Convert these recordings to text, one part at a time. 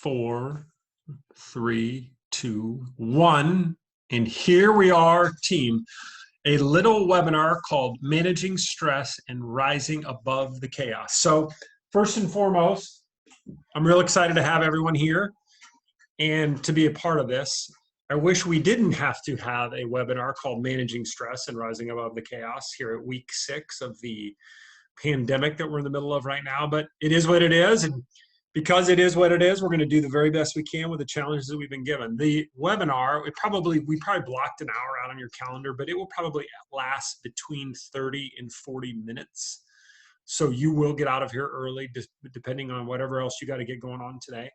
4, 3, 2, 1. And here we are, team. A little webinar called Managing Stress and Rising Above the Chaos. So first and foremost, I'm real excited to have everyone here and to be a part of this. I wish we didn't have to have a webinar called Managing Stress and Rising Above the Chaos here at week 6 of the pandemic that we're in the middle of right now, but it is what it is. And because it is what it is, we're going to do the very best we can with the challenges that we've been given. The webinar, we probably blocked an hour out on your calendar, but it will probably last between 30 and 40 minutes. So you will get out of here early, depending on whatever else you got to get going on today.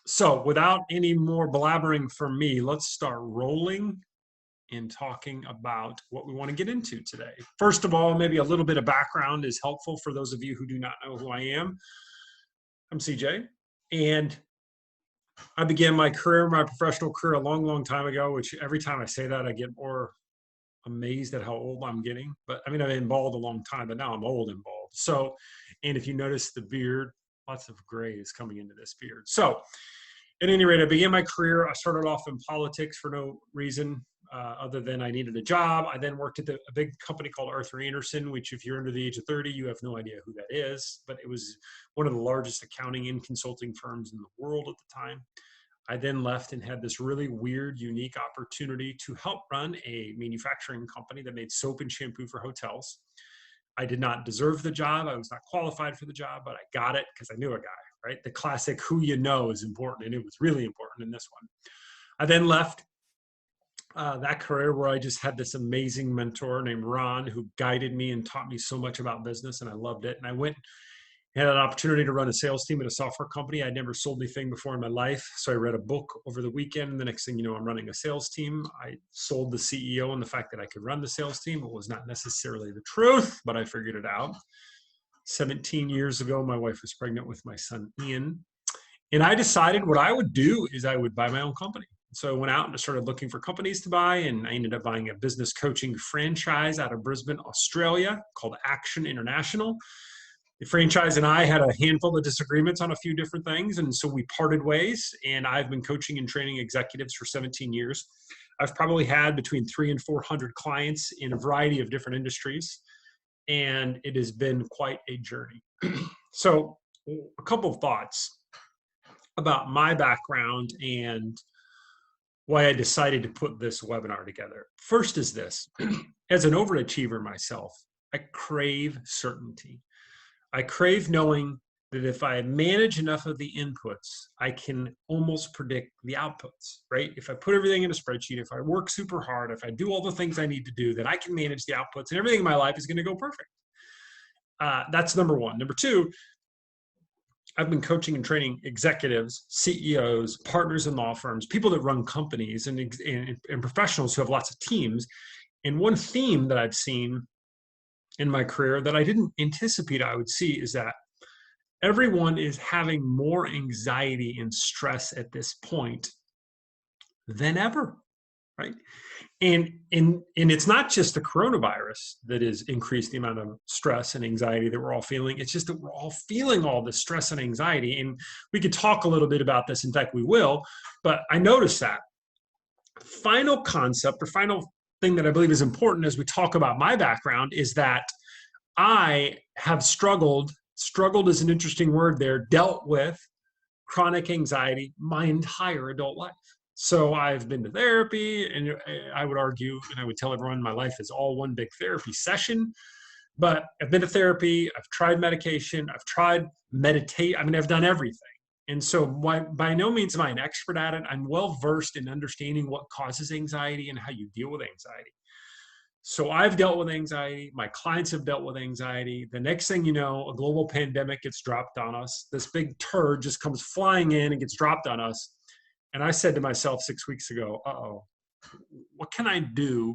So without any more blabbering from me, let's start rolling and talking about what we want to get into today. First of all, maybe a little bit of background is helpful for those of you who do not know who I am. I'm CJ, and I began my professional career a long time ago, which every time I say that, I get more amazed at how old I'm getting. But I mean, I've been bald a long time, but now I'm old and bald. So, and if you notice the beard, lots of gray is coming into this beard. So at any rate, I began my career. I started off in politics for no reason other than I needed a job. I then worked at a big company called Arthur Andersen, which if you're under the age of 30, you have no idea who that is, but it was one of the largest accounting and consulting firms in the world at the time. I then left and had this really weird, unique opportunity to help run a manufacturing company that made soap and shampoo for hotels. I did not deserve the job. I was not qualified for the job, but I got it because I knew a guy, right? The classic who you know is important, and it was really important in this one. I then left that career where I just had this amazing mentor named Ron who guided me and taught me so much about business, and I loved it. And I went and had an opportunity to run a sales team at a software company. I'd never sold anything before in my life, so I read a book over the weekend, and the next thing you know, I'm running a sales team. I sold the CEO on the fact that I could run the sales team. It was not necessarily the truth, but I figured it out. 17 years ago, my wife was pregnant with my son, Ian, and I decided what I would do is I would buy my own company. So I went out and I started looking for companies to buy, and I ended up buying a business coaching franchise out of Brisbane, Australia called Action International. The franchise and I had a handful of disagreements on a few different things, and so we parted ways, and I've been coaching and training executives for 17 years. I've probably had between 300 and 400 clients in a variety of different industries, and it has been quite a journey. So a couple of thoughts about my background and why I decided to put this webinar together. First is this: as an overachiever myself, I crave certainty. I crave knowing that if I manage enough of the inputs, I can almost predict the outputs, right? If I put everything in a spreadsheet, if I work super hard, if I do all the things I need to do, then I can manage the outputs and everything in my life is going to go perfect. That's number one. Number two, I've been coaching and training executives, CEOs, partners in law firms, people that run companies and professionals who have lots of teams. And one theme that I've seen in my career that I didn't anticipate I would see is that everyone is having more anxiety and stress at this point than ever, right? And it's not just the coronavirus that has increased the amount of stress and anxiety that we're all feeling. It's just that we're all feeling all this stress and anxiety. And we could talk a little bit about this. In fact, we will. But I noticed that final concept or final thing that I believe is important as we talk about my background is that I have struggled is an interesting word there, dealt with chronic anxiety my entire adult life. So I've been to therapy, and I would argue, and I would tell everyone my life is all one big therapy session, but I've been to therapy, I've tried medication, I've tried meditate. I mean, I've done everything. And so by no means am I an expert at it. I'm well-versed in understanding what causes anxiety and how you deal with anxiety. So I've dealt with anxiety. My clients have dealt with anxiety. The next thing you know, a global pandemic gets dropped on us. This big turd just comes flying in and gets dropped on us. And I said to myself 6 weeks ago, what can I do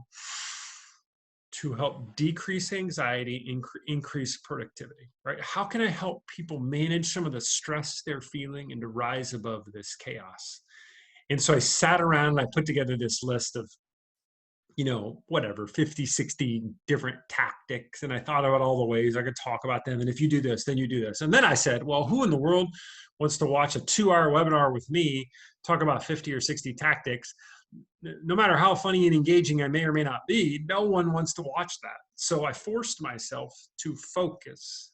to help decrease anxiety, increase productivity, right? How can I help people manage some of the stress they're feeling and to rise above this chaos? And so I sat around and I put together this list of whatever, 50, 60 different tactics. And I thought about all the ways I could talk about them. And if you do this, then you do this. And then I said, well, who in the world wants to watch a 2-hour webinar with me talk about 50 or 60 tactics? No matter how funny and engaging I may or may not be, no one wants to watch that. So I forced myself to focus.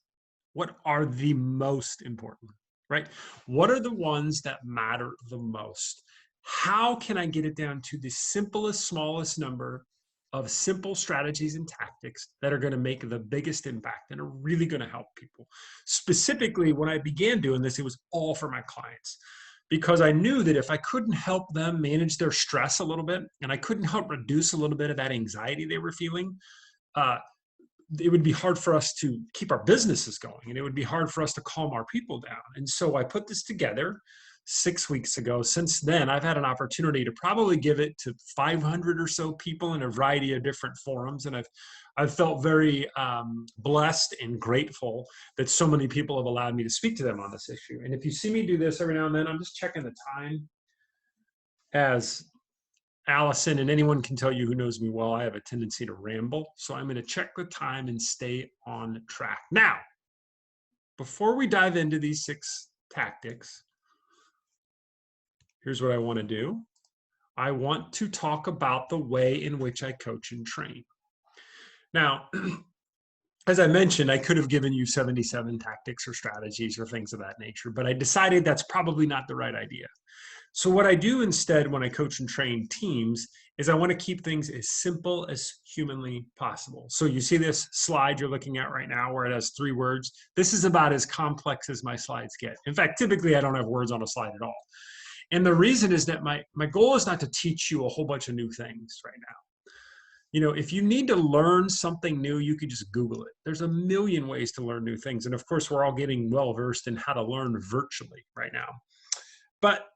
What are the most important, right? What are the ones that matter the most? How can I get it down to the simplest, smallest number of simple strategies and tactics that are going to make the biggest impact and are really going to help people? Specifically, when I began doing this, it was all for my clients, because I knew that if I couldn't help them manage their stress a little bit, and I couldn't help reduce a little bit of that anxiety they were feeling, it would be hard for us to keep our businesses going, and it would be hard for us to calm our people down. And so I put this together 6 weeks ago. Since then, I've had an opportunity to probably give it to 500 or so people in a variety of different forums. And I've felt very blessed and grateful that so many people have allowed me to speak to them on this issue. And if you see me do this every now and then, I'm just checking the time. As Allison and anyone can tell you who knows me well, I have a tendency to ramble. So I'm going to check the time and stay on track. Now, before we dive into these 6 tactics, here's what I want to do. I want to talk about the way in which I coach and train. Now, as I mentioned, I could have given you 77 tactics or strategies or things of that nature, but I decided that's probably not the right idea. So what I do instead when I coach and train teams is I want to keep things as simple as humanly possible. So you see this slide you're looking at right now where it has 3 words. This is about as complex as my slides get. In fact, typically I don't have words on a slide at all. And the reason is that my goal is not to teach you a whole bunch of new things right now. If you need to learn something new, you could just Google it. There's a million ways to learn new things. And of course, we're all getting well-versed in how to learn virtually right now. But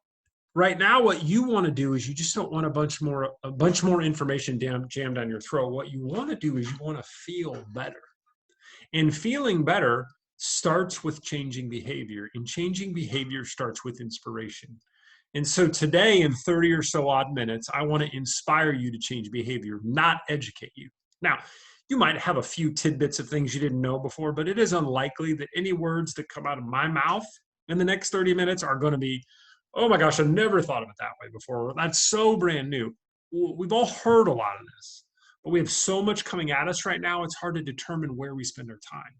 right now, what you want to do is you just don't want a bunch more information jammed down your throat. What you want to do is you want to feel better. And feeling better starts with changing behavior. And changing behavior starts with inspiration. And so today, in 30 or so odd minutes, I want to inspire you to change behavior, not educate you. Now, you might have a few tidbits of things you didn't know before, but it is unlikely that any words that come out of my mouth in the next 30 minutes are going to be, oh my gosh, I never thought of it that way before. That's so brand new. We've all heard a lot of this, but we have so much coming at us right now, it's hard to determine where we spend our time.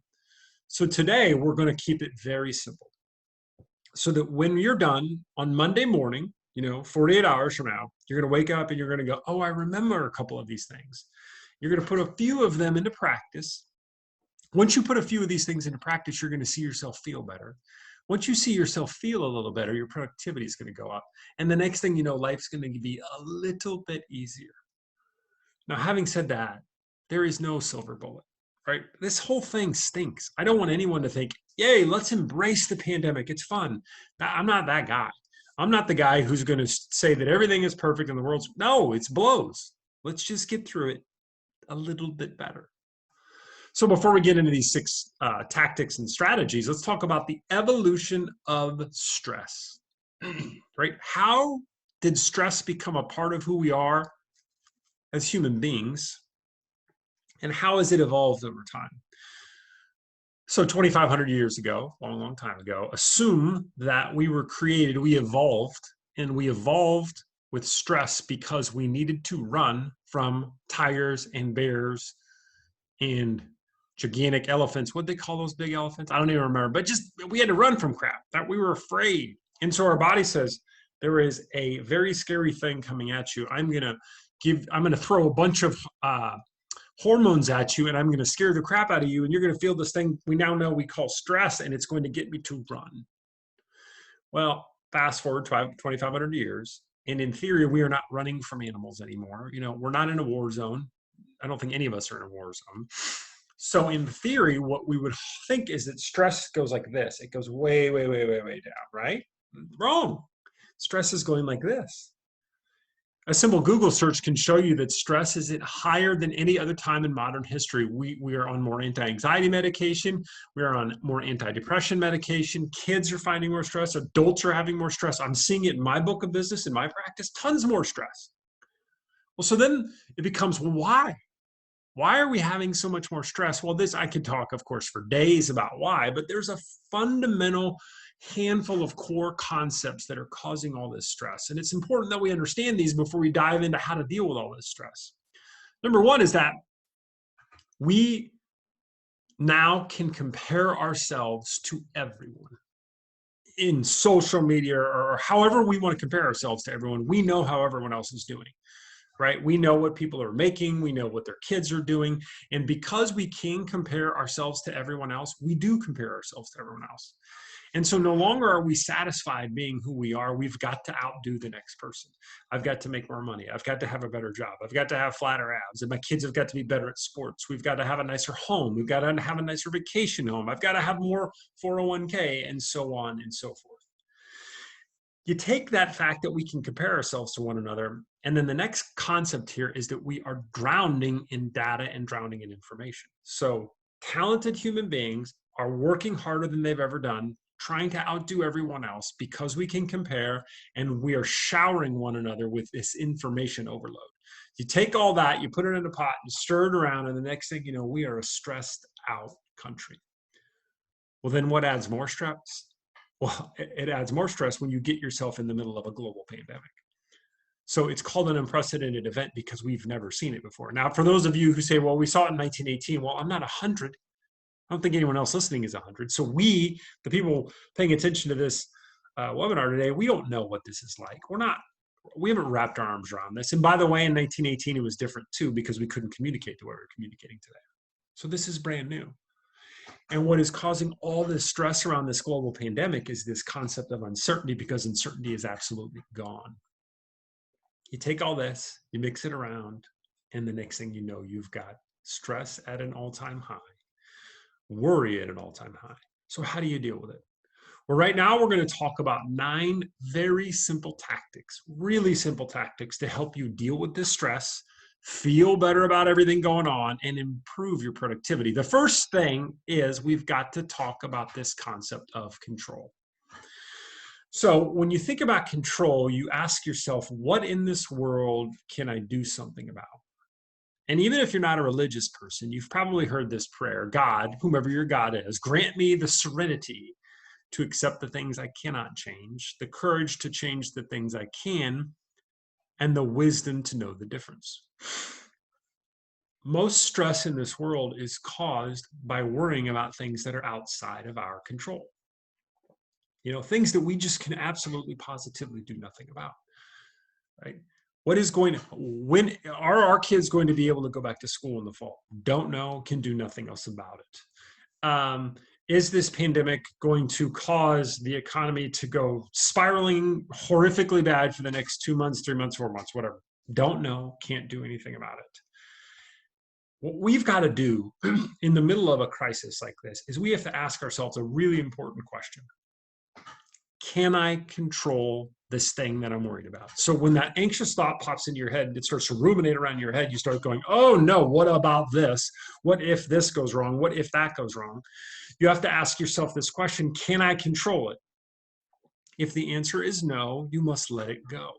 So today, we're going to keep it very simple, so that when you're done on Monday morning, 48 hours from now, you're going to wake up and you're going to go, oh, I remember a couple of these things. You're going to put a few of them into practice. Once you put a few of these things into practice, you're going to see yourself feel better. Once you see yourself feel a little better, your productivity is going to go up. And the next thing you know, life's going to be a little bit easier. Now, having said that, there is no silver bullet, right? This whole thing stinks. I don't want anyone to think, yay, let's embrace the pandemic. It's fun. I'm not that guy. I'm not the guy who's going to say that everything is perfect in the world. No, it's blows. Let's just get through it a little bit better. So before we get into these 6 tactics and strategies, let's talk about the evolution of stress, right? How did stress become a part of who we are as human beings? And how has it evolved over time? So 2,500 years ago, long, long time ago, assume that we evolved, and we evolved with stress because we needed to run from tigers and bears and gigantic elephants. What they call those big elephants? I don't even remember, but just we had to run from crap, that we were afraid. And so our body says, there is a very scary thing coming at you. I'm going to throw a bunch of hormones at you, and I'm going to scare the crap out of you, and you're going to feel this thing we now know we call stress, and it's going to get me to run. Well, fast forward 2,500 years, and in theory, we are not running from animals anymore. We're not in a war zone. I don't think any of us are in a war zone. So in theory, what we would think is that stress goes like this. It goes way, way, way, way, way down, right? Wrong. Stress is going like this. A simple Google search can show you that stress is at higher than any other time in modern history. We are on more anti-anxiety medication. We are on more anti-depression medication. Kids are finding more stress. Adults are having more stress. I'm seeing it in my book of business, in my practice, tons more stress. Well, so then it becomes, well, why? Why are we having so much more stress? Well, this I could talk, of course, for days about why, but there's a fundamental handful of core concepts that are causing all this stress. And it's important that we understand these before we dive into how to deal with all this stress. Number one is that we now can compare ourselves to everyone in social media or however we want to compare ourselves to everyone. We know how everyone else is doing, right? We know what people are making. We know what their kids are doing. And because we can compare ourselves to everyone else, we do compare ourselves to everyone else. And so no longer are we satisfied being who we are. We've got to outdo the next person. I've got to make more money. I've got to have a better job. I've got to have flatter abs. And my kids have got to be better at sports. We've got to have a nicer home. We've got to have a nicer vacation home. I've got to have more 401k and so on and so forth. You take that fact that we can compare ourselves to one another, and then the next concept here is that we are drowning in data and drowning in information. So talented human beings are working harder than they've ever done, trying to outdo everyone else because we can compare, and we are showering one another with this information overload. You take all that, you put it in a pot and stir it around, and the next thing you know, we are a stressed out country. Well, then what adds more stress? Well, it adds more stress when you get yourself in the middle of a global pandemic. So it's called an unprecedented event because we've never seen it before. Now, for those of you who say, well, we saw it in 1918, well, I'm not 100. I don't think anyone else listening is 100. So we, the people paying attention to this webinar today, we don't know what this is like. We haven't wrapped our arms around this. And by the way, in 1918, it was different too because we couldn't communicate the way we're communicating today. So this is brand new. And what is causing all this stress around this global pandemic is this concept of uncertainty, because uncertainty is absolutely gone. You take all this, you mix it around, and the next thing you know, you've got stress at an all-time high, worry at an all-time high. So how do you deal with it? Well, right now we're going to talk about 9 very simple tactics, really simple tactics to help you deal with this stress, feel better about everything going on, and improve your productivity. The first thing is we've got to talk about this concept of control. So when you think about control, you ask yourself, what in this world can I do something about? And even if you're not a religious person, you've probably heard this prayer: God, whomever your God is, grant me the serenity to accept the things I cannot change, the courage to change the things I can, and the wisdom to know the difference. Most stress in this world is caused by worrying about things that are outside of our control. You know, things that we just can absolutely positively do nothing about, right? When are our kids going to be able to go back to school in the fall? Don't know, can do nothing else about it. Is this pandemic going to cause the economy to go spiraling horrifically bad for the next 2 months, 3 months, 4 months, whatever? Don't know, can't do anything about it. What we've got to do in the middle of a crisis like this is we have to ask ourselves a really important question. Can I control this thing that I'm worried about? So when that anxious thought pops into your head, it starts to ruminate around your head, you start going, oh no, what about this? What if this goes wrong? What if that goes wrong? You have to ask yourself this question: can I control it? If the answer is no, you must let it go.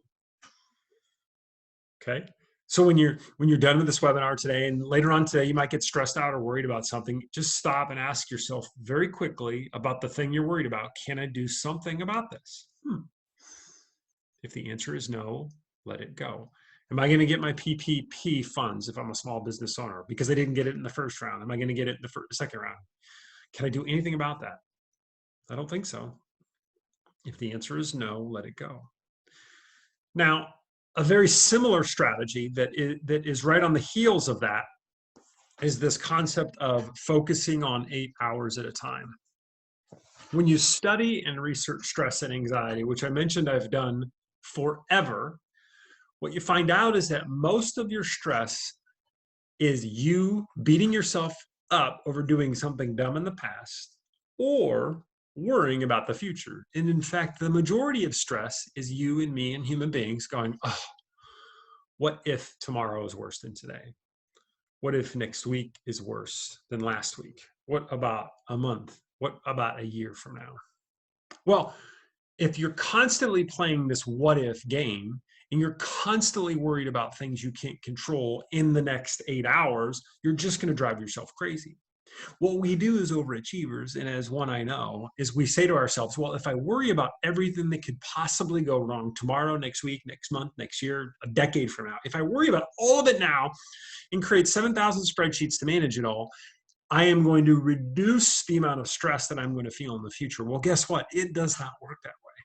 Okay? So when you're done with this webinar today, and later on today, you might get stressed out or worried about something, just stop and ask yourself very quickly about the thing you're worried about. Can I do something about this? If the answer is no, let it go. Am I going to get my PPP funds if I'm a small business owner because I didn't get it in the first round? Am I going to get it in the second round? Can I do anything about that? I don't think so. If the answer is no, let it go. Now, a very similar strategy that is right on the heels of that is this concept of focusing on 8 hours at a time. When you study and research stress and anxiety, which I mentioned I've done forever, what you find out is that most of your stress is you beating yourself up over doing something dumb in the past or worrying about the future. And in fact, the majority of stress is you and me and human beings going, oh, what if tomorrow is worse than today? What if next week is worse than last week? What about a month? What about a year from now? Well, if you're constantly playing this what if game, and you're constantly worried about things you can't control in the next 8 hours, you're just going to drive yourself crazy. What we do as overachievers, and as one I know, is we say to ourselves, well, if I worry about everything that could possibly go wrong tomorrow, next week, next month, next year, a decade from now, if I worry about all of it now and create 7,000 spreadsheets to manage it all, I am going to reduce the amount of stress that I'm going to feel in the future. Well, guess what? It does not work that way.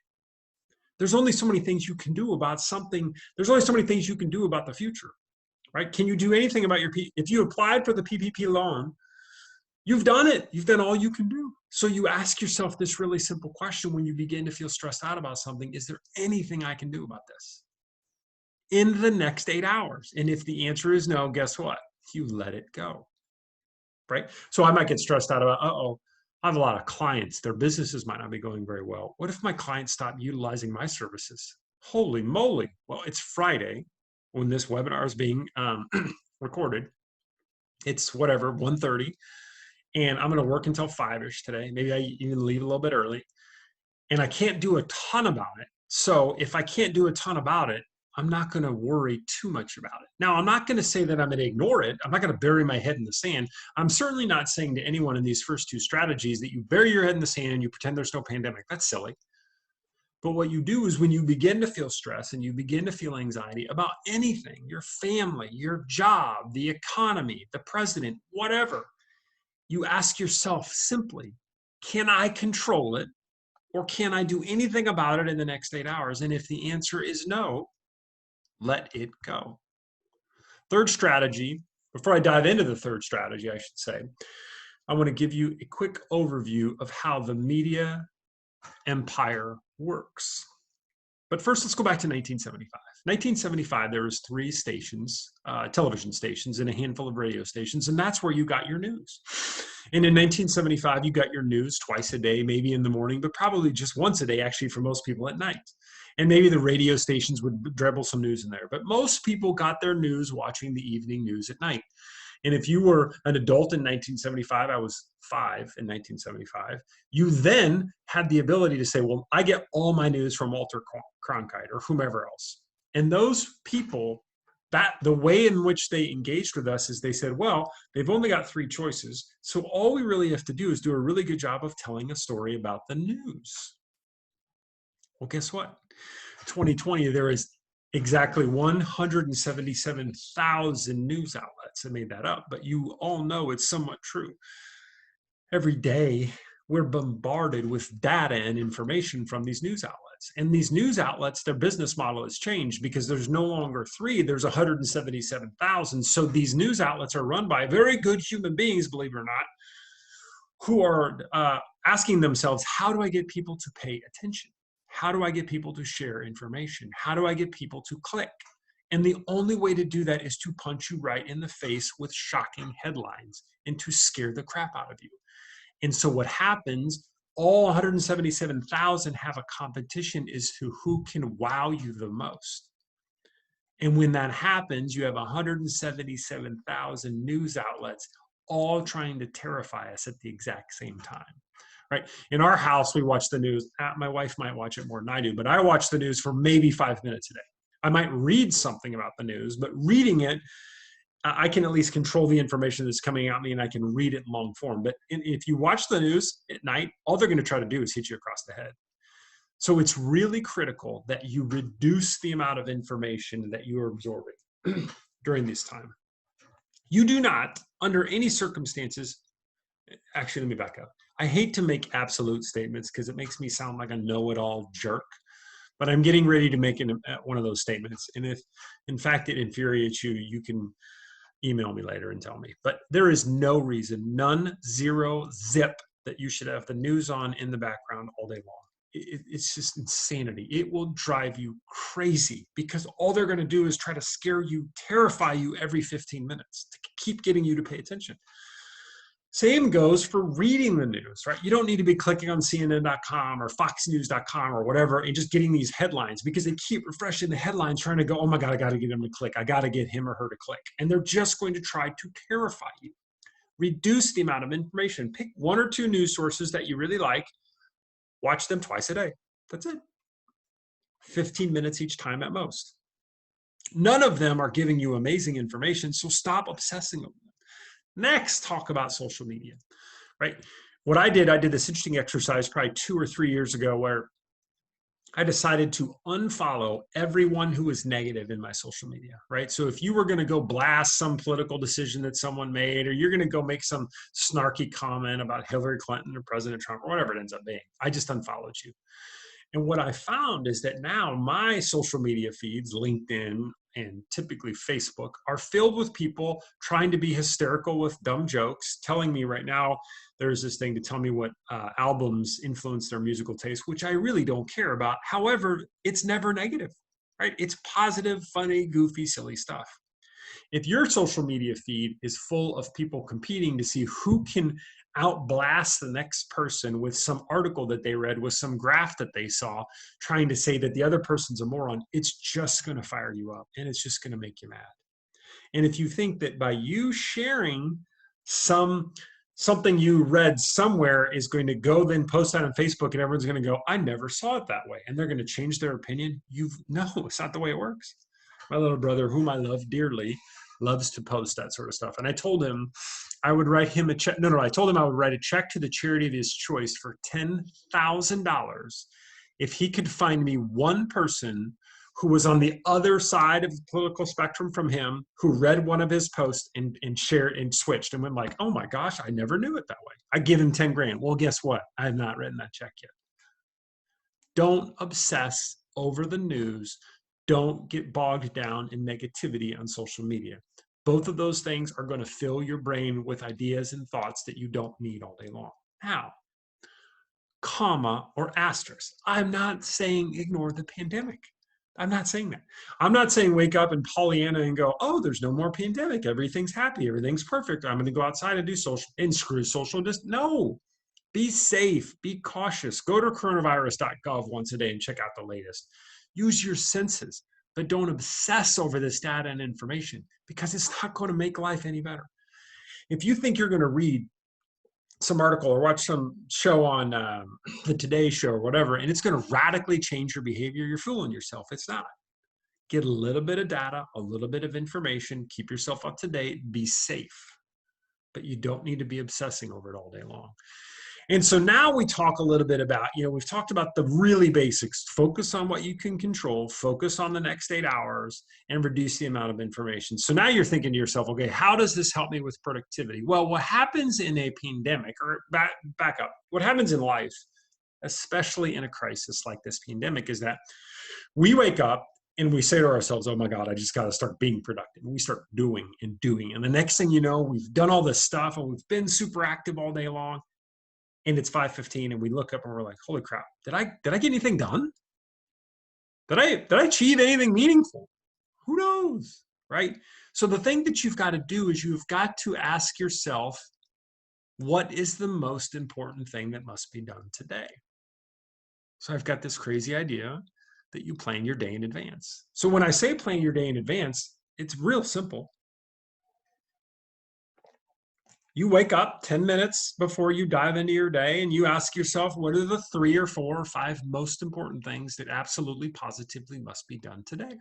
There's only so many things you can do about something. There's only so many things you can do about the future, right? Can you do anything about if you applied for the PPP loan, you've done it. You've done all you can do. So you ask yourself this really simple question when you begin to feel stressed out about something: is there anything I can do about this in the next 8 hours? And if the answer is no, guess what? You let it go, right? So I might get stressed out about, I have a lot of clients. Their businesses might not be going very well. What if my clients stop utilizing my services? Holy moly. Well, it's Friday when this webinar is being recorded. It's whatever, 1:30. And I'm going to work until 5-ish today. Maybe I even leave a little bit early. And I can't do a ton about it. So if I can't do a ton about it, I'm not going to worry too much about it. Now, I'm not going to say that I'm going to ignore it. I'm not going to bury my head in the sand. I'm certainly not saying to anyone in these first two strategies that you bury your head in the sand and you pretend there's no pandemic. That's silly. But what you do is when you begin to feel stress and you begin to feel anxiety about anything, your family, your job, the economy, the president, whatever, you ask yourself simply, can I control it, or can I do anything about it in the next 8 hours? And if the answer is no, let it go. Third strategy, before I dive into the third strategy, I should say, I want to give you a quick overview of how the media empire works. But first, let's go back to 1975. 1975, there was 3 stations, television stations, and a handful of radio stations, and that's where you got your news. And in 1975, you got your news twice a day, maybe in the morning, but probably just once a day, actually, for most people at night. And maybe the radio stations would dribble some news in there. But most people got their news watching the evening news at night. And if you were an adult in 1975, I was 5 in 1975, you then had the ability to say, well, I get all my news from Walter Cronkite or whomever else. And those people, that the way in which they engaged with us is they said, well, they've only got 3 choices. So all we really have to do is do a really good job of telling a story about the news. Well, guess what? 2020, there is exactly 177,000 news outlets. I made that up, but you all know it's somewhat true. Every day, we're bombarded with data and information from these news outlets. And these news outlets, their business model has changed because there's no longer 3, there's 177,000. So these news outlets are run by very good human beings, believe it or not, who are asking themselves, how do I get people to pay attention? How do I get people to share information? How do I get people to click? And the only way to do that is to punch you right in the face with shocking headlines and to scare the crap out of you. And so what happens, all 177,000 have a competition as to who can wow you the most. And when that happens, you have 177,000 news outlets all trying to terrify us at the exact same time. Right? In our house, we watch the news. My wife might watch it more than I do, but I watch the news for maybe 5 minutes a day. I might read something about the news, but reading it, I can at least control the information that's coming at me and I can read it in long form. But if you watch the news at night, all they're going to try to do is hit you across the head. So it's really critical that you reduce the amount of information that you are absorbing during this time. You do not, under any circumstances, actually, let me back up. I hate to make absolute statements because it makes me sound like a know-it-all jerk, but I'm getting ready to make one of those statements. And if, in fact, it infuriates you, you can email me later and tell me. But there is no reason, none, zero, zip, that you should have the news on in the background all day long. It's just insanity. It will drive you crazy because all they're going to do is try to scare you, terrify you every 15 minutes to keep getting you to pay attention. Same goes for reading the news, right? You don't need to be clicking on CNN.com or FoxNews.com or whatever and just getting these headlines because they keep refreshing the headlines trying to go, oh my God, I got to get him to click. I got to get him or her to click. And they're just going to try to terrify you. Reduce the amount of information. Pick 1 or 2 news sources that you really like. Watch them twice a day. That's it. 15 minutes each time at most. None of them are giving you amazing information, so stop obsessing over them. Next, talk about social media, right? What I did this interesting exercise probably 2 or 3 years ago where I decided to unfollow everyone who was negative in my social media, right? So if you were going to go blast some political decision that someone made, or you're going to go make some snarky comment about Hillary Clinton or President Trump or whatever it ends up being, I just unfollowed you. And what I found is that now my social media feeds, LinkedIn and typically Facebook, are filled with people trying to be hysterical with dumb jokes, telling me right now there's this thing to tell me what albums influence their musical taste, which I really don't care about. However, it's never negative, right? It's positive, funny, goofy, silly stuff. If your social media feed is full of people competing to see who can outblast the next person with some article that they read, with some graph that they saw, trying to say that the other person's a moron, it's just going to fire you up and it's just going to make you mad. And if you think that by you sharing something you read somewhere is going to go then post that on Facebook and everyone's going to go, I never saw it that way, and they're going to change their opinion, no, it's not the way it works. My little brother, whom I love dearly, loves to post that sort of stuff. And I told him I would write him a check. No, I told him I would write a check to the charity of his choice for $10,000 if he could find me one person who was on the other side of the political spectrum from him, who read one of his posts and shared and switched and went like, oh my gosh, I never knew it that way. I give him 10 grand. Well, guess what? I have not written that check yet. Don't obsess over the news. Don't get bogged down in negativity on social media. Both of those things are going to fill your brain with ideas and thoughts that you don't need all day long. Now, comma or asterisk. I'm not saying ignore the pandemic. I'm not saying that. I'm not saying wake up and Pollyanna and go, oh, there's no more pandemic. Everything's happy. Everything's perfect. I'm going to go outside and do social and screw social. Just no. Be safe. Be cautious. Go to coronavirus.gov once a day and check out the latest. Use your senses, but don't obsess over this data and information because it's not going to make life any better. If you think you're going to read some article or watch some show on the Today Show or whatever, and it's going to radically change your behavior, you're fooling yourself. It's not. Get a little bit of data, a little bit of information, keep yourself up to date, be safe. But you don't need to be obsessing over it all day long. And so now we talk a little bit about, we've talked about the really basics. Focus on what you can control, focus on the next 8 hours, and reduce the amount of information. So now you're thinking to yourself, okay, how does this help me with productivity? Well, what happens in a pandemic, or back up, what happens in life, especially in a crisis like this pandemic, is that we wake up and we say to ourselves, oh my God, I just got to start being productive. And we start doing and doing. And the next thing you know, we've done all this stuff and we've been super active all day long. And it's 5:15 and we look up and we're like, holy crap, did I get anything done? Did I achieve anything meaningful? Who knows, right? So the thing that you've got to do is you've got to ask yourself, what is the most important thing that must be done today? So I've got this crazy idea that you plan your day in advance. So when I say plan your day in advance, it's real simple. You wake up 10 minutes before you dive into your day and you ask yourself, what are the 3 or 4 or 5 most important things that absolutely positively must be done today?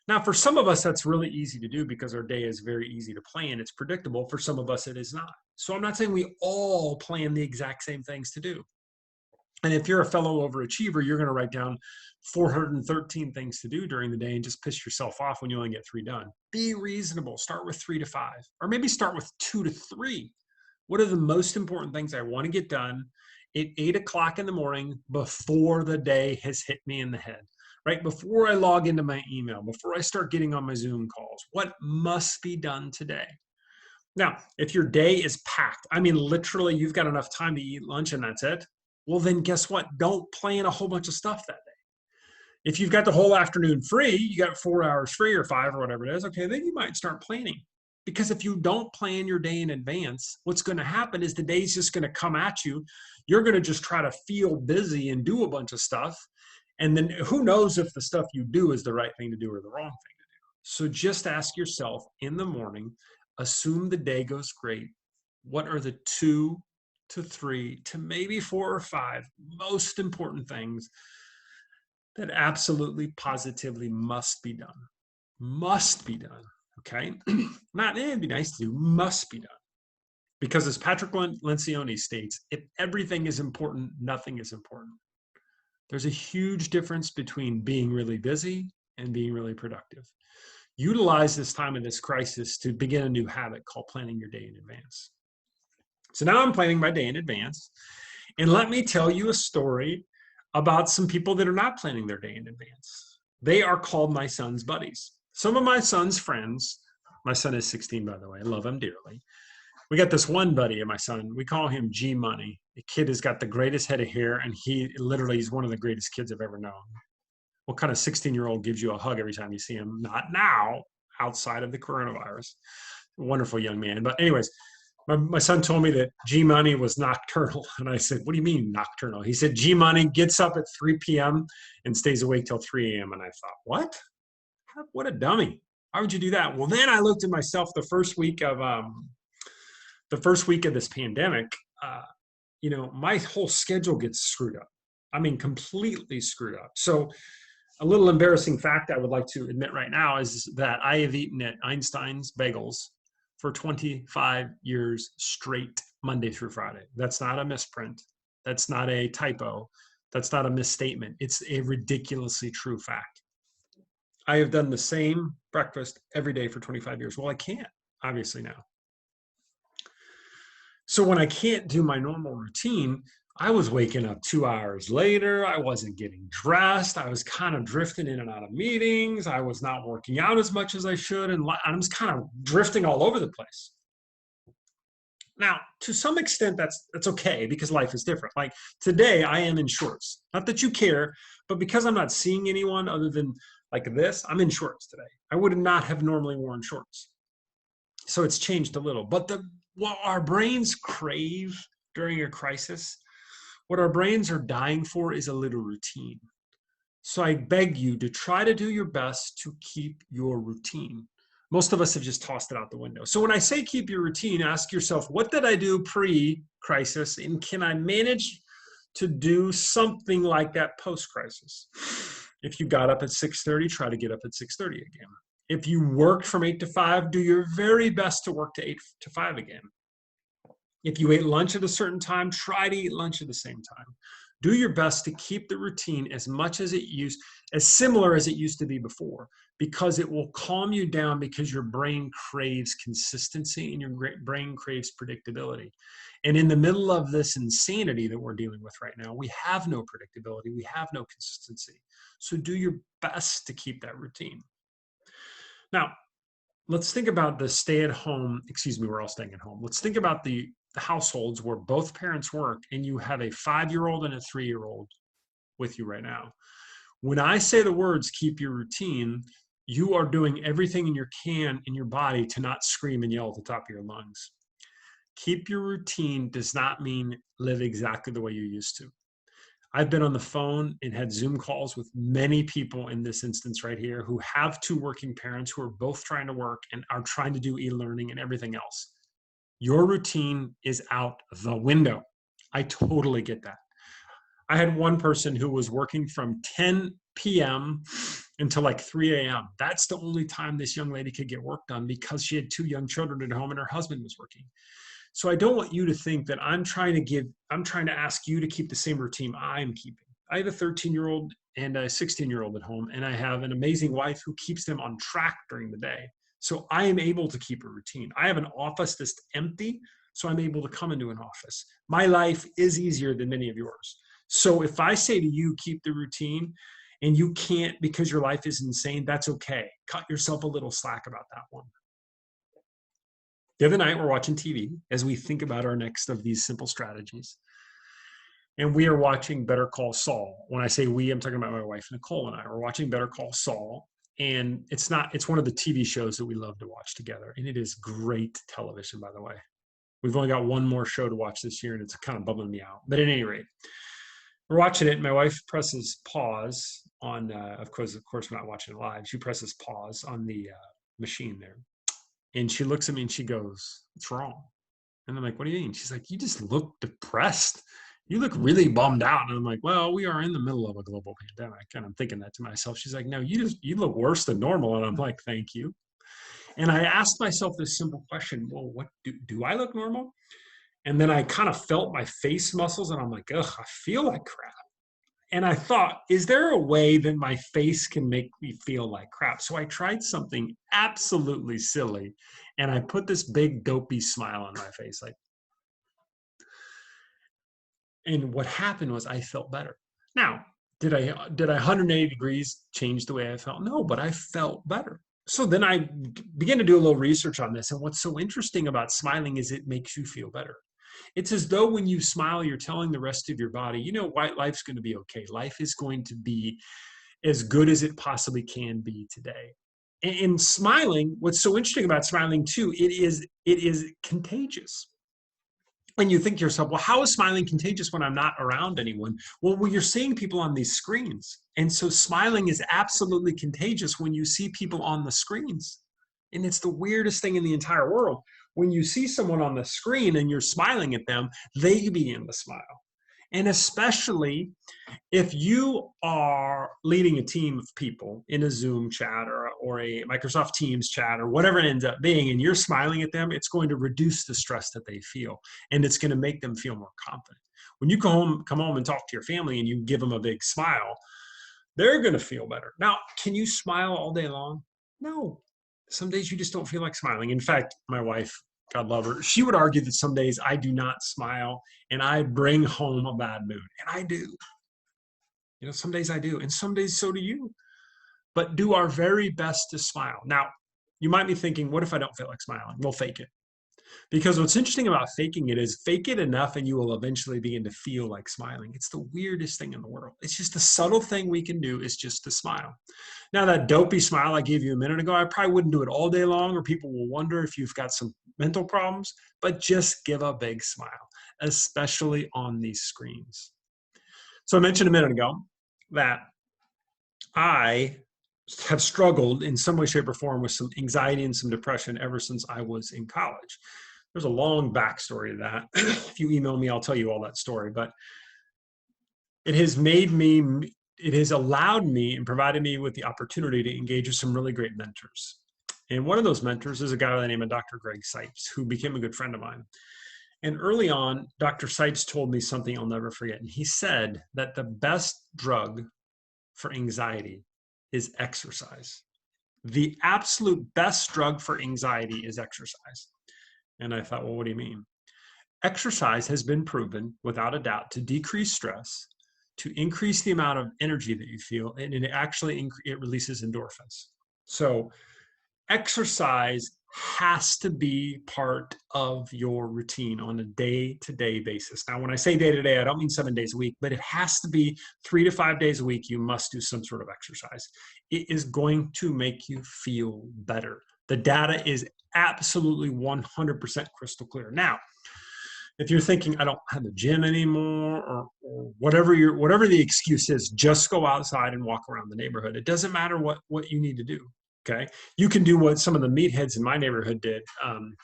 Now, for some of us, that's really easy to do because our day is very easy to plan. It's predictable. For some of us, it is not. So I'm not saying we all plan the exact same things to do. And if you're a fellow overachiever, you're going to write down 413 things to do during the day and just piss yourself off when you only get 3 done. Be reasonable. Start with 3 to 5, or maybe start with 2 to 3. What are the most important things I want to get done at 8 o'clock in the morning before the day has hit me in the head, right? Before I log into my email, before I start getting on my Zoom calls, what must be done today? Now, if your day is packed, I mean, literally you've got enough time to eat lunch and that's it. Well, then guess what? Don't plan a whole bunch of stuff that day. If you've got the whole afternoon free, you got 4 hours free or 5 or whatever it is, okay, then you might start planning. Because if you don't plan your day in advance, what's going to happen is the day's just going to come at you. You're going to just try to feel busy and do a bunch of stuff. And then who knows if the stuff you do is the right thing to do or the wrong thing to do. So just ask yourself in the morning, assume the day goes great. What are the 2 to 3 to maybe 4 or 5 most important things that absolutely, positively must be done. Must be done. Okay? Not, it'd be nice to do, must be done. Because as Patrick Lencioni states, if everything is important, nothing is important. There's a huge difference between being really busy and being really productive. Utilize this time of this crisis to begin a new habit called planning your day in advance. So now I'm planning my day in advance. And let me tell you a story about some people that are not planning their day in advance. They are called my son's buddies. Some of my son's friends, my son is 16, by the way, I love him dearly. We got this one buddy of my son, we call him G Money. The kid has got the greatest head of hair, and he literally is one of the greatest kids I've ever known. What kind of 16-year-old gives you a hug every time you see him? Not now, outside of the coronavirus. Wonderful young man. But anyways, my son told me that G Money was nocturnal. And I said, what do you mean nocturnal? He said, G Money gets up at 3 p.m. and stays awake till 3 a.m. And I thought, what? What a dummy. Why would you do that? Well, then I looked at myself the first week of this pandemic. My whole schedule gets screwed up. I mean, completely screwed up. So a little embarrassing fact I would like to admit right now is that I have eaten at Einstein's Bagels for 25 years straight, Monday through Friday. That's not a misprint. That's not a typo. That's not a misstatement. It's a ridiculously true fact. I have done the same breakfast every day for 25 years. Well, I can't, obviously, now. So when I can't do my normal routine, I was waking up 2 hours later. I wasn't getting dressed. I was kind of drifting in and out of meetings. I was not working out as much as I should. And I was kind of drifting all over the place. Now, to some extent, that's okay because life is different. Like today, I am in shorts. Not that you care, but because I'm not seeing anyone other than like this, I'm in shorts today. I would not have normally worn shorts. So it's changed a little. But what our brains crave during a crisis, what our brains are dying for is a little routine. So I beg you to try to do your best to keep your routine. Most of us have just tossed it out the window. So when I say keep your routine, ask yourself, what did I do pre-crisis? And can I manage to do something like that post-crisis? If you got up at 6:30, try to get up at 6:30 again. If you worked from 8 to 5, do your very best to work to 8 to 5 again. If you ate lunch at a certain time, try to eat lunch at the same time. Do your best to keep the routine as similar as it used to be before, because it will calm you down because your brain craves consistency and your brain craves predictability. And in the middle of this insanity that we're dealing with right now, we have no predictability, we have no consistency. So do your best to keep that routine. Now, let's think about the we're all staying at home. Let's think about the households where both parents work and you have a 5-year-old and a 3-year-old with you right now. When I say the words, keep your routine, you are doing everything in your body to not scream and yell at the top of your lungs. Keep your routine does not mean live exactly the way you used to. I've been on the phone and had Zoom calls with many people in this instance right here who have 2 working parents who are both trying to work and are trying to do e-learning and everything else. Your routine is out the window. I totally get that. I had one person who was working from 10 p.m. until like 3 a.m. That's the only time this young lady could get work done because she had 2 young children at home and her husband was working. So I don't want you to think that I'm trying to ask you to keep the same routine I'm keeping. I have a 13-year-old and a 16-year-old at home, and I have an amazing wife who keeps them on track during the day. So I am able to keep a routine. I have an office that's empty, so I'm able to come into an office. My life is easier than many of yours. So if I say to you, keep the routine, and you can't because your life is insane, that's okay. Cut yourself a little slack about that one. The other night, we're watching TV as we think about our next of these simple strategies. And we are watching Better Call Saul. When I say we, I'm talking about my wife, Nicole, and I. We're watching Better Call Saul. And it's one of the TV shows that we love to watch together. And it is great television, by the way. We've only got one more show to watch this year, and it's kind of bubbling me out. But at any rate, we're watching it. And my wife presses pause on, of course, we're not watching it live. She presses pause on the machine there. And she looks at me and she goes, "What's wrong?" And I'm like, "What do you mean?" She's like, "You just look depressed." you look really bummed out. And I'm like, well, we are in the middle of a global pandemic. And I'm thinking that to myself. She's like, no, you look worse than normal. And I'm like, thank you. And I asked myself this simple question, well, what do I look normal? And then I kind of felt my face muscles and I'm like, ugh, I feel like crap. And I thought, is there a way that my face can make me feel like crap? So I tried something absolutely silly and I put this big dopey smile on my face. Like, and what happened was I felt better. Now, did I 180 degrees change the way I felt? No, but I felt better. So then I began to do a little research on this. And what's so interesting about smiling is it makes you feel better. It's as though when you smile, you're telling the rest of your body, you know, life's going to be okay. Life is going to be as good as it possibly can be today. And smiling, what's so interesting about smiling too, it is contagious. And you think to yourself, well, how is smiling contagious when I'm not around anyone? Well, you're seeing people on these screens. And so smiling is absolutely contagious when you see people on the screens. And it's the weirdest thing in the entire world. When you see someone on the screen and you're smiling at them, they begin to smile. And especially if you are leading a team of people in a Zoom chat or a Microsoft Teams chat or whatever it ends up being, and you're smiling at them, it's going to reduce the stress that they feel, and it's going to make them feel more confident. When you come home and talk to your family and you give them a big smile, they're going to feel better. Now, can you smile all day long? No. Some days you just don't feel like smiling. In fact, my wife, God love her, she would argue that some days I do not smile and I bring home a bad mood. And I do. You know, some days I do, and some days so do you. But do our very best to smile. Now, you might be thinking, what if I don't feel like smiling? We'll fake it. Because what's interesting about faking it is fake it enough and you will eventually begin to feel like smiling. It's the weirdest thing in the world. It's just a subtle thing we can do is just to smile. Now, that dopey smile I gave you a minute ago, I probably wouldn't do it all day long, or people will wonder if you've got some mental problems, but just give a big smile, especially on these screens. So I mentioned a minute ago that I have struggled in some way, shape, or form with some anxiety and some depression ever since I was in college. There's a long backstory to that. If you email me, I'll tell you all that story. But it has allowed me and provided me with the opportunity to engage with some really great mentors. And one of those mentors is a guy by the name of Dr. Greg Sipes, who became a good friend of mine. And early on, Dr. Sipes told me something I'll never forget. And he said that the best drug for anxiety is exercise. The absolute best drug for anxiety is exercise. And I thought, well, what do you mean? Exercise has been proven without a doubt to decrease stress, to increase the amount of energy that you feel, and it releases endorphins. So exercise has to be part of your routine on a day-to-day basis. Now, when I say day-to-day, I don't mean 7 days a week, but it has to be 3 to 5 days a week. You must do some sort of exercise. It is going to make you feel better. The data is absolutely 100% crystal clear. Now, if you're thinking, I don't have a gym anymore, or whatever the excuse is, just go outside and walk around the neighborhood. It doesn't matter what you need to do. Okay. You can do what some of the meatheads in my neighborhood did.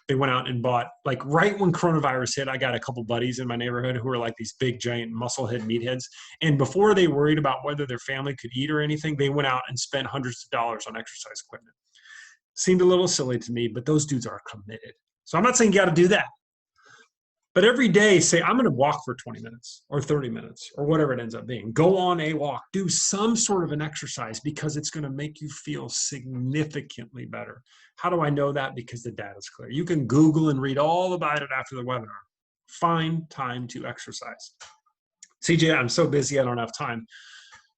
They went out and bought, like right when coronavirus hit, I got a couple buddies in my neighborhood who were like these big, giant musclehead meatheads. And before they worried about whether their family could eat or anything, they went out and spent hundreds of dollars on exercise equipment. Seemed a little silly to me, but those dudes are committed. So I'm not saying you got to do that. But every day, say, I'm going to walk for 20 minutes or 30 minutes or whatever it ends up being. Go on a walk. Do some sort of an exercise because it's going to make you feel significantly better. How do I know that? Because the data is clear. You can Google and read all about it after the webinar. Find time to exercise. CJ, I'm so busy, I don't have time.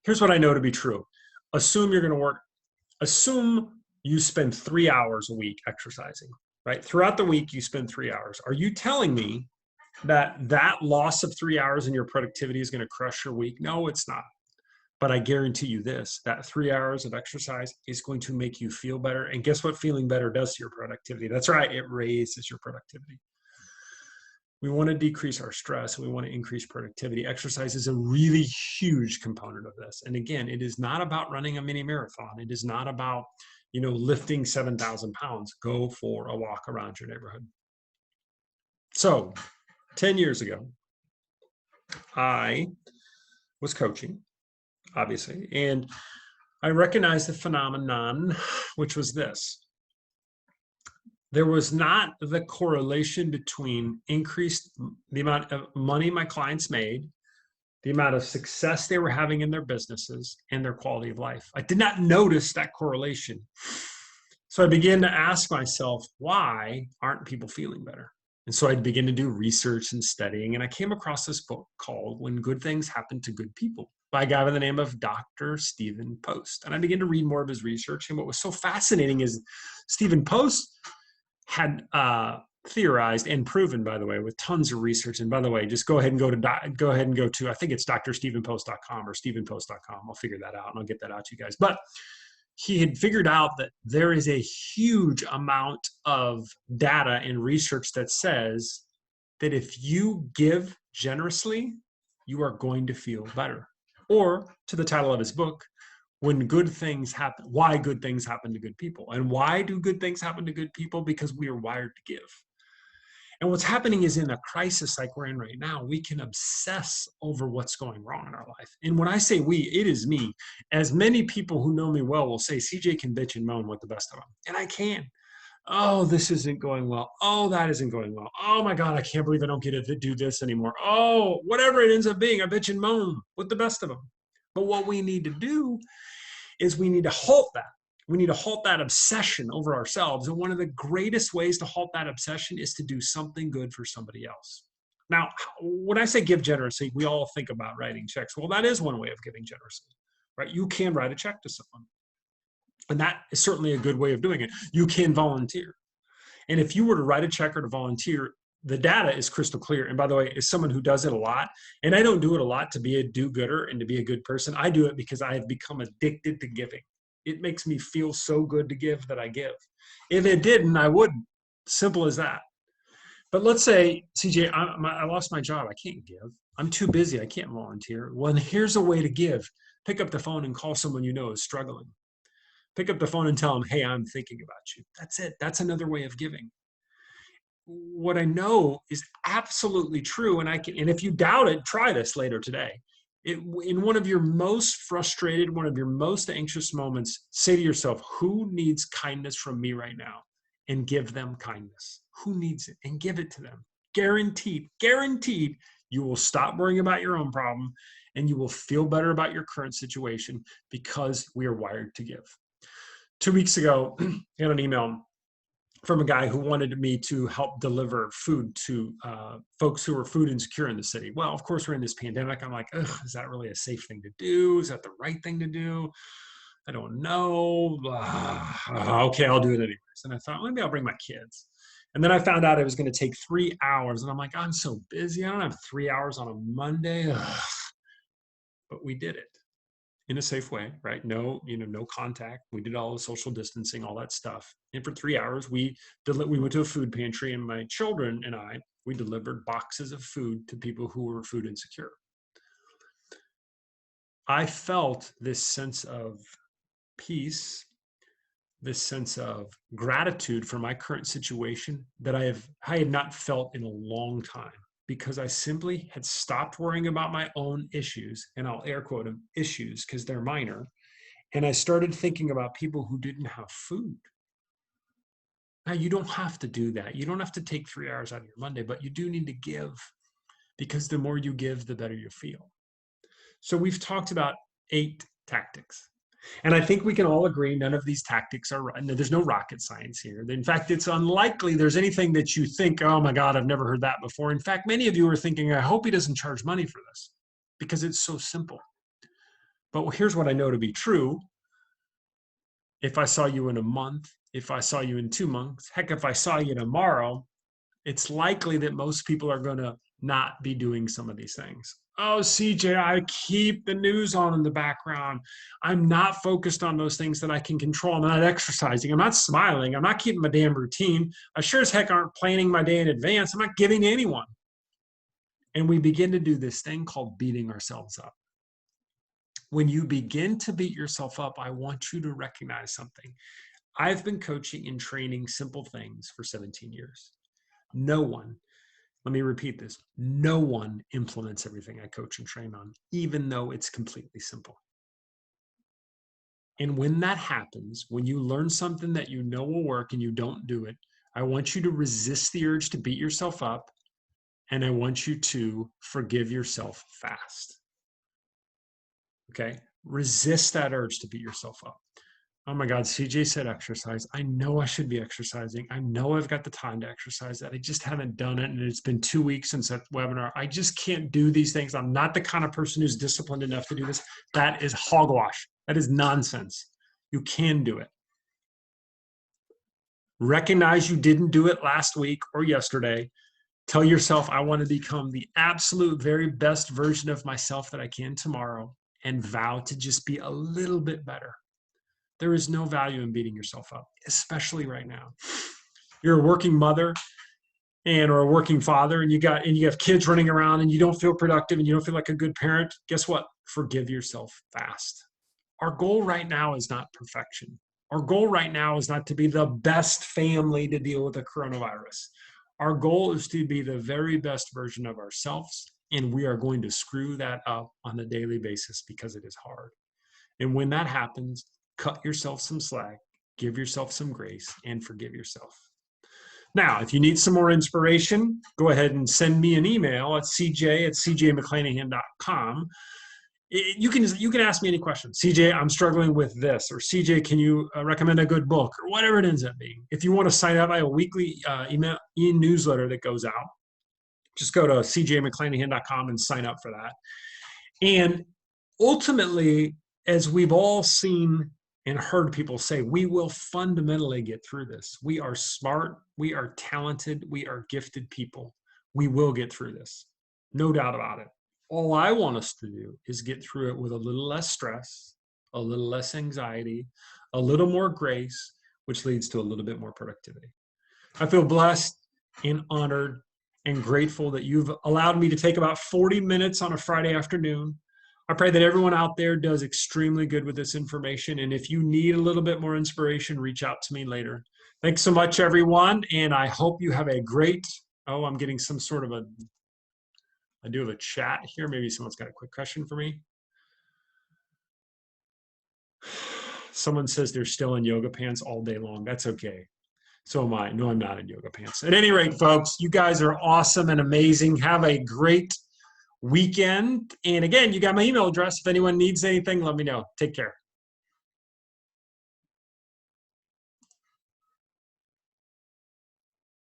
Here's what I know to be true. Assume you're going to work. Assume you spend 3 hours a week exercising, right? Throughout the week, you spend 3 hours. Are you telling me that loss of 3 hours in your productivity is going to crush your week? No, it's not. But I guarantee you this, that 3 hours of exercise is going to make you feel better. And guess what feeling better does to your productivity? That's right, it raises your productivity. We want to decrease our stress. We want to increase productivity. Exercise is a really huge component of this. And again, it is not about running a mini marathon. It is not about, lifting 7,000 pounds. Go for a walk around your neighborhood. So 10 years ago, I was coaching, obviously, and I recognized the phenomenon, which was this. There was not the correlation between the amount of money my clients made, the amount of success they were having in their businesses, and their quality of life. I did not notice that correlation. So I began to ask myself, why aren't people feeling better? And so I began to do research and studying, and I came across this book called When Good Things Happen to Good People by a guy by the name of Dr. Stephen Post. And I began to read more of his research. And what was so fascinating is Stephen Post had theorized and proven, by the way, with tons of research. And by the way, just go ahead and go to I think it's drstephenpost.com or stephenpost.com. I'll figure that out and I'll get that out to you guys. But he had figured out that there is a huge amount of data and research that says that if you give generously, you are going to feel better. Or to the title of his book, When Good Things Happen, Why Good Things Happen to Good People. And why do good things happen to good people? Because we are wired to give. And what's happening is in a crisis like we're in right now, we can obsess over what's going wrong in our life. And when I say we, it is me. As many people who know me well will say, CJ can bitch and moan with the best of them. And I can. Oh, this isn't going well. Oh, that isn't going well. Oh my God, I can't believe I don't get to do this anymore. Oh, whatever it ends up being, I bitch and moan with the best of them. But what we need to do is we need to halt that. We need to halt that obsession over ourselves. And one of the greatest ways to halt that obsession is to do something good for somebody else. Now, when I say give generously, we all think about writing checks. Well, that is one way of giving generously, right? You can write a check to someone. And that is certainly a good way of doing it. You can volunteer. And if you were to write a check or to volunteer, the data is crystal clear. And by the way, as someone who does it a lot, and I don't do it a lot to be a do-gooder and to be a good person, I do it because I have become addicted to giving. It makes me feel so good to give that I give. If it didn't, I wouldn't. Simple as that. But let's say, CJ, I lost my job. I can't give. I'm too busy. I can't volunteer. Well, here's a way to give. Pick up the phone and call someone you know is struggling. Pick up the phone and tell them, hey, I'm thinking about you. That's it. That's another way of giving. What I know is absolutely true. And if you doubt it, try this later today. In one of your most frustrated, one of your most anxious moments, say to yourself, who needs kindness from me right now? And give them kindness. Who needs it? And give it to them. Guaranteed, guaranteed, you will stop worrying about your own problem and you will feel better about your current situation because we are wired to give. 2 weeks ago, I got an email from a guy who wanted me to help deliver food to folks who are food insecure in the city. Well, of course, we're in this pandemic. I'm like, is that really a safe thing to do? Is that the right thing to do? I don't know. Okay, I'll do it anyways. And I thought, maybe I'll bring my kids. And then I found out it was going to take 3 hours. And I'm like, I'm so busy. I don't have 3 hours on a Monday. But we did it in a safe way, right? No contact. We did all the social distancing, all that stuff. And for 3 hours, we went to a food pantry, and my children and we delivered boxes of food to people who were food insecure. I felt this sense of peace, this sense of gratitude for my current situation that I had not felt in a long time, because I simply had stopped worrying about my own issues, and I'll air quote them issues because they're minor. And I started thinking about people who didn't have food. Now, you don't have to do that. You don't have to take 3 hours out of your Monday, but you do need to give, because the more you give, the better you feel. So we've talked about 8 tactics. And I think we can all agree none of these tactics are right. There's no rocket science here. In fact, it's unlikely there's anything that you think, oh my God, I've never heard that before. In fact, many of you are thinking, I hope he doesn't charge money for this, because it's so simple. But here's what I know to be true. If I saw you in a month, if I saw you in 2 months, heck, if I saw you tomorrow, it's likely that most people are going to not be doing some of these things. Oh, CJ, I keep the news on in the background. I'm not focused on those things that I can control. I'm not exercising. I'm not smiling. I'm not keeping my damn routine. I sure as heck aren't planning my day in advance. I'm not giving to anyone. And we begin to do this thing called beating ourselves up. When you begin to beat yourself up, I want you to recognize something. I've been coaching and training simple things for 17 years. No one Let me repeat this. No one implements everything I coach and train on, even though it's completely simple. And when that happens, when you learn something that you know will work and you don't do it, I want you to resist the urge to beat yourself up, and I want you to forgive yourself fast. Okay? Resist that urge to beat yourself up. Oh my God, CJ said exercise. I know I should be exercising. I know I've got the time to exercise that. I just haven't done it. And it's been 2 weeks since that webinar. I just can't do these things. I'm not the kind of person who's disciplined enough to do this. That is hogwash. That is nonsense. You can do it. Recognize you didn't do it last week or yesterday. Tell yourself, I want to become the absolute very best version of myself that I can tomorrow, and vow to just be a little bit better. There is no value in beating yourself up, especially right now. You're a working mother or a working father, and you have kids running around, and you don't feel productive, and you don't feel like a good parent. Guess what? Forgive yourself fast. Our goal right now is not perfection. Our goal right now is not to be the best family to deal with the coronavirus. Our goal is to be the very best version of ourselves, and we are going to screw that up on a daily basis because it is hard. And when that happens, cut yourself some slack, give yourself some grace, and forgive yourself. Now, if you need some more inspiration, go ahead and send me an email at cj@cjmcclanahan.com. You can ask me any questions. CJ, I'm struggling with this, or CJ, can you recommend a good book, or whatever it ends up being. If you want to sign up, I have a weekly email newsletter that goes out. Just go to cjmcclanahan.com and sign up for that. And ultimately, as we've all seen and heard people say, we will fundamentally get through this. We are smart, we are talented, we are gifted people. We will get through this. No doubt about it. All I want us to do is get through it with a little less stress, a little less anxiety, a little more grace, which leads to a little bit more productivity. I feel blessed and honored and grateful that you've allowed me to take about 40 minutes on a Friday afternoon. I pray that everyone out there does extremely good with this information. And if you need a little bit more inspiration, reach out to me later. Thanks so much, everyone. And I hope you have a great, I'm getting some sort of I do have a chat here. Maybe someone's got a quick question for me. Someone says they're still in yoga pants all day long. That's okay. So am I. No, I'm not in yoga pants. At any rate, folks, you guys are awesome and amazing. Have a great weekend. And again, you got my email address. If anyone needs anything, let me know. Take care.